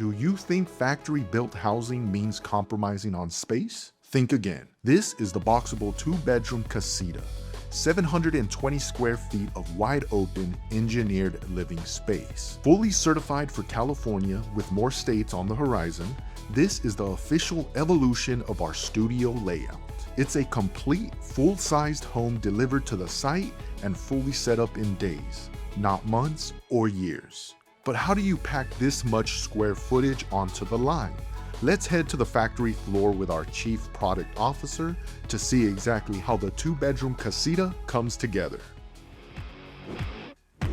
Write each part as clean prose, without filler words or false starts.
Do you think factory-built housing means compromising on space? Think again. This is the Boxabl 2-bedroom Casita. 720 square feet of wide-open, engineered living space. Fully certified for California with more states on the horizon, this is the official evolution of our studio layout. It's a complete, full-sized home delivered to the site and fully set up in days, not months or years. But how do you pack this much square footage onto the line? Let's head to the factory floor with our Chief Product Officer to see exactly how the 2-bedroom Casita comes together. So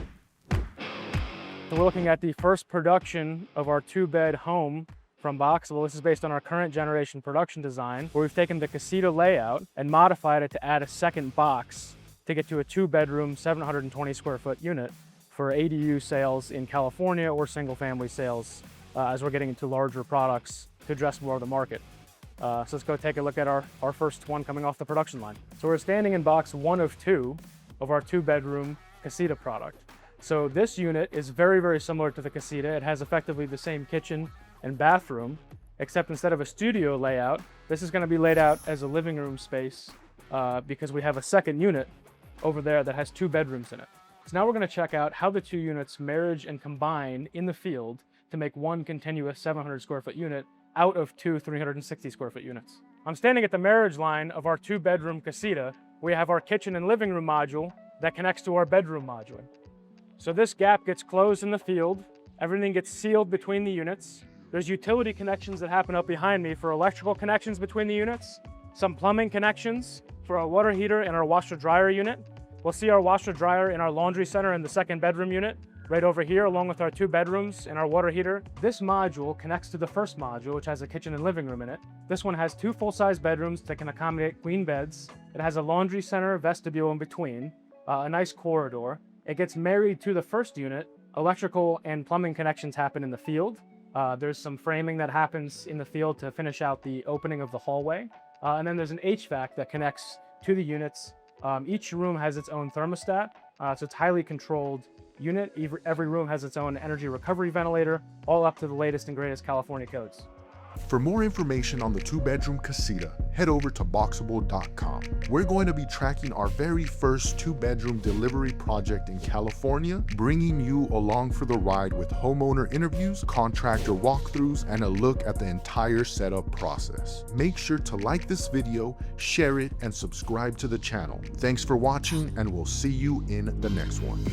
we're looking at the first production of our 2-bed home from Boxabl. This is based on our current generation production design, where we've taken the Casita layout and modified it to add a second box to get to a 2-bedroom, 720 square foot unit for ADU sales in California or single family sales as we're getting into larger products to address more of the market. So let's go take a look at our first one coming off the production line. So we're standing in box 1 of 2 of our 2-bedroom Casita product. So this unit is very, very similar to the Casita. It has effectively the same kitchen and bathroom, except instead of a studio layout, this is going to be laid out as a living room space because we have a second unit over there that has 2 bedrooms in it. So now we're going to check out how the 2 units marriage and combine in the field to make one continuous 700 square foot unit out of 2 360 square foot units. I'm standing at the marriage line of our 2-bedroom Casita. We have our kitchen and living room module that connects to our bedroom module. So this gap gets closed in the field. Everything gets sealed between the units. There's utility connections that happen up behind me for electrical connections between the units, some plumbing connections for our water heater and our washer dryer unit. We'll see our washer dryer in our laundry center in the 2nd bedroom unit right over here, along with our 2 bedrooms and our water heater. This module connects to the first module, which has a kitchen and living room in it. This one has 2 full-size bedrooms that can accommodate queen beds. It has a laundry center, vestibule in between, a nice corridor. It gets married to the first unit. Electrical and plumbing connections happen in the field. There's some framing that happens in the field to finish out the opening of the hallway. And then there's an HVAC that connects to the units. Each room has its own thermostat, so it's highly controlled unit. Every room has its own energy recovery ventilator, all up to the latest and greatest California codes. For more information on the 2-bedroom Casita, head over to Boxabl.com. We're going to be tracking our very first 2-bedroom delivery project in California, bringing you along for the ride with homeowner interviews, contractor walkthroughs, and a look at the entire setup process. Make sure to like this video, share it, and subscribe to the channel. Thanks for watching, and we'll see you in the next one.